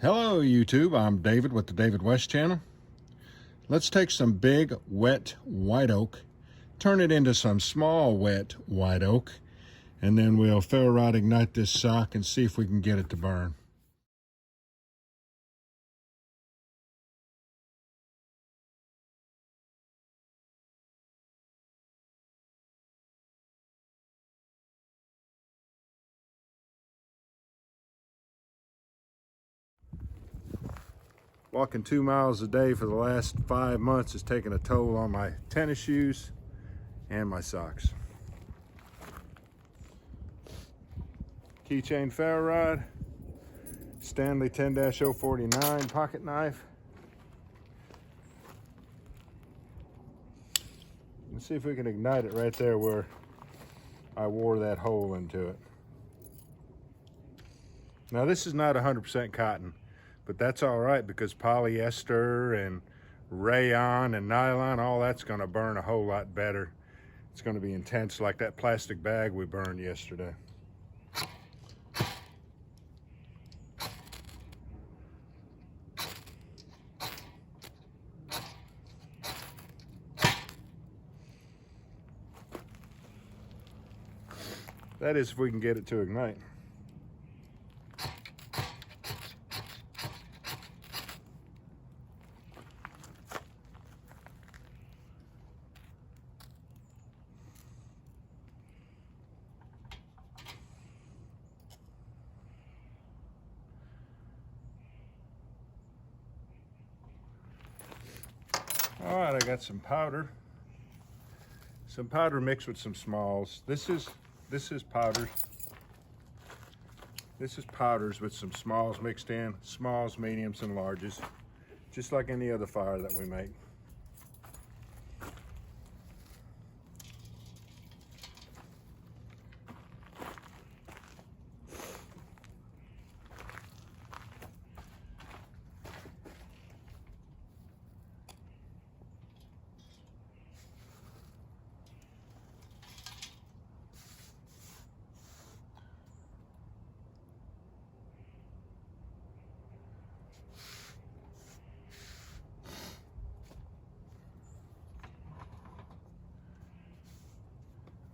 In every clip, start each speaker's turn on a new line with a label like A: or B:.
A: Hello YouTube, I'm David with the David West channel. Let's take some big wet white oak, turn it into some small wet white oak, and then we'll ferro rod ignite this sock and see if we can get it to burn. Walking 2 miles a day for the last 5 months has taken a toll on my tennis shoes and my socks. Keychain ferro rod, Stanley 10-049 pocket knife. Let's see if we can ignite it right there where I wore that hole into it. Now this is not 100% cotton, but that's all right because polyester and rayon and nylon, all that's going to burn a whole lot better. It's going to be intense like that plastic bag we burned yesterday. That is if we can get it to ignite. All right, I got some powder mixed with some smalls. This is powders. This is powders with some smalls mixed in, smalls, mediums, and larges, just like any other fire that we make.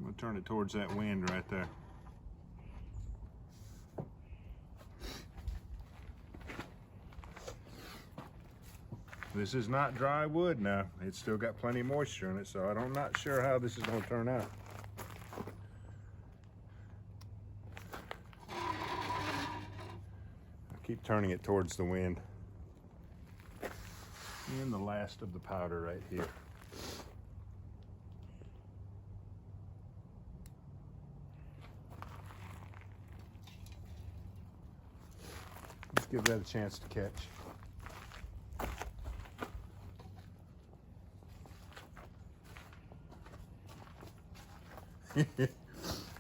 A: I'm going to turn it towards that wind right there. This is not dry wood now. It's still got plenty of moisture in it, so I'm not sure how this is going to turn out. I keep turning it towards the wind. And the last of the powder right here. Let's give that a chance to catch.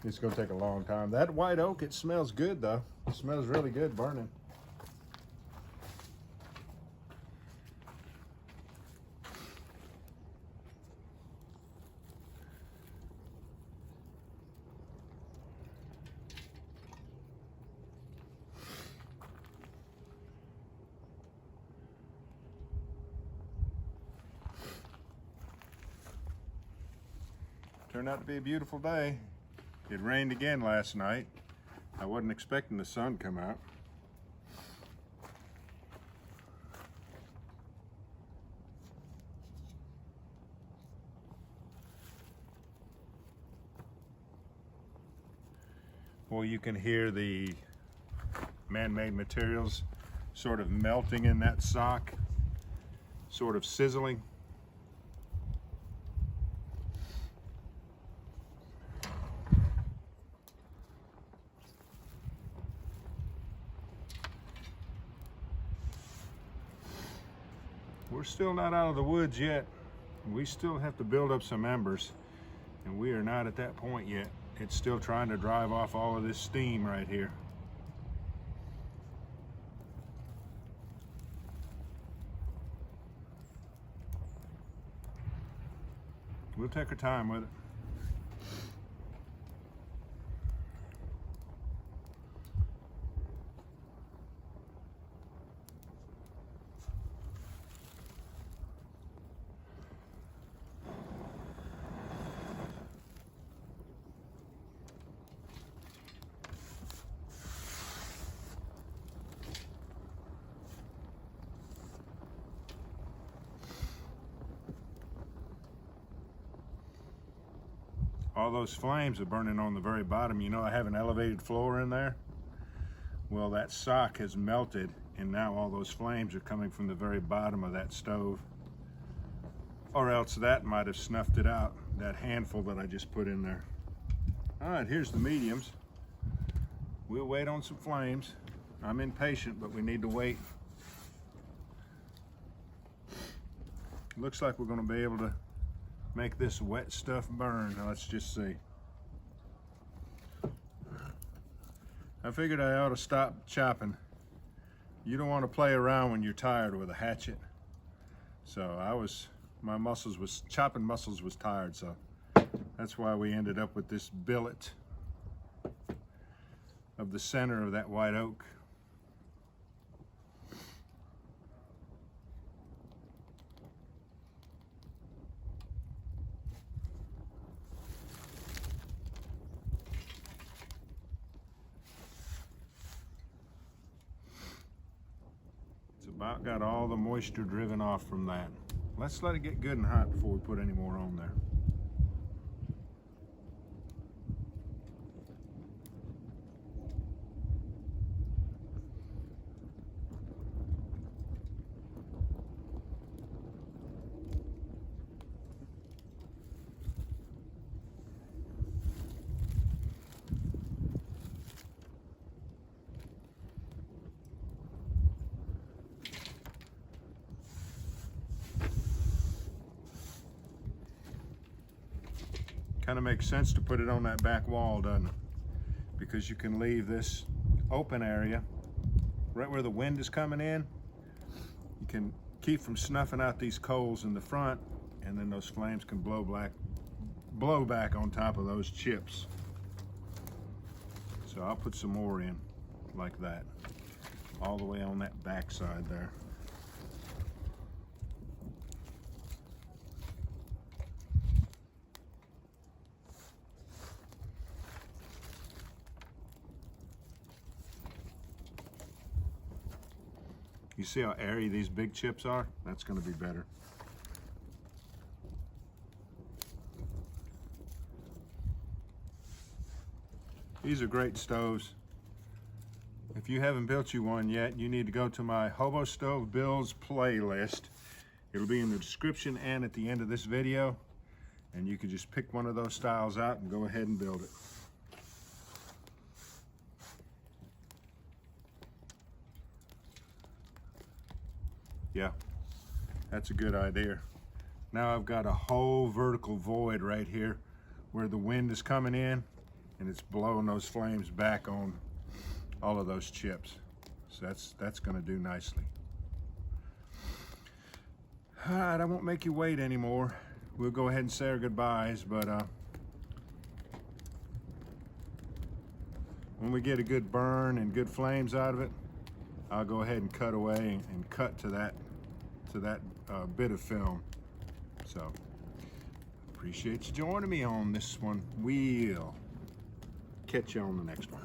A: It's going to take a long time. That white oak, it smells good though. It smells really good burning. Turned out to be a beautiful day. It rained again last night. I wasn't expecting the sun to come out. Well, you can hear the man-made materials sort of melting in that sock, sort of sizzling. We're still not out of the woods yet. We still have to build up some embers, and we are not at that point yet. It's still trying to drive off all of this steam right here. We'll take our time with it. all those flames are burning on the very bottom. You know, I have an elevated floor in there. Well, that sock has melted, and now all those flames are coming from the very bottom of that stove. Or else that might have snuffed it out, that handful that I just put in there. All right, here's the mediums. We'll wait on some flames. I'm impatient, but we need to wait. Looks like we're going to be able to make this wet stuff burn. Now let's just see. I figured I ought to stop chopping. You don't want to play around when you're tired with a hatchet. So chopping muscles was tired, so that's why we ended up with this billet of the center of that white oak. It's about got all the moisture driven off from that. Let's let it get good and hot before we put any more on there. Kind of makes sense to put it on that back wall, doesn't it? Because you can leave this open area right where the wind is coming in. You can keep from snuffing out these coals in the front, and then those flames can blow back on top of those chips. So I'll put some more in like that, all the way on that back side there. You see how airy these big chips are? That's going to be better. These are great stoves. If you haven't built you one yet, you need to go to my Hobo Stove Builds playlist. It'll be in the description and at the end of this video. And you can just pick one of those styles out and go ahead and build it. Yeah, that's a good idea. Now I've got a whole vertical void right here where the wind is coming in and it's blowing those flames back on all of those chips. So that's going to do nicely. All right, I won't make you wait anymore. We'll go ahead and say our goodbyes, but when we get a good burn and good flames out of it, I'll go ahead and cut away and cut to that bit of film. So appreciate you joining me on this one. We'll catch you on the next one.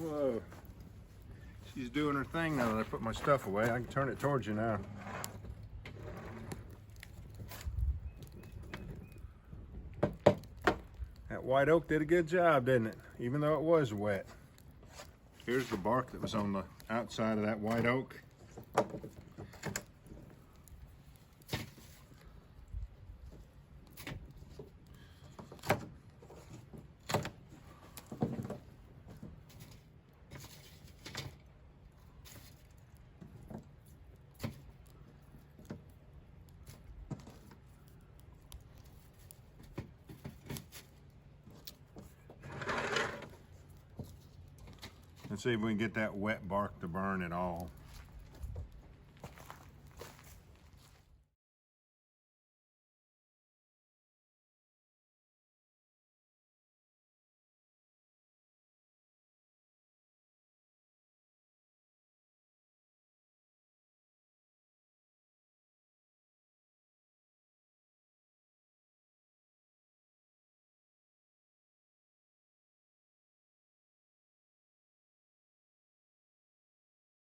A: Whoa. She's doing her thing now that I put my stuff away. I can turn it towards you now. That white oak did a good job, didn't it? Even though it was wet. Here's the bark that was on the outside of that white oak. Let's see if we can get that wet bark to burn at all.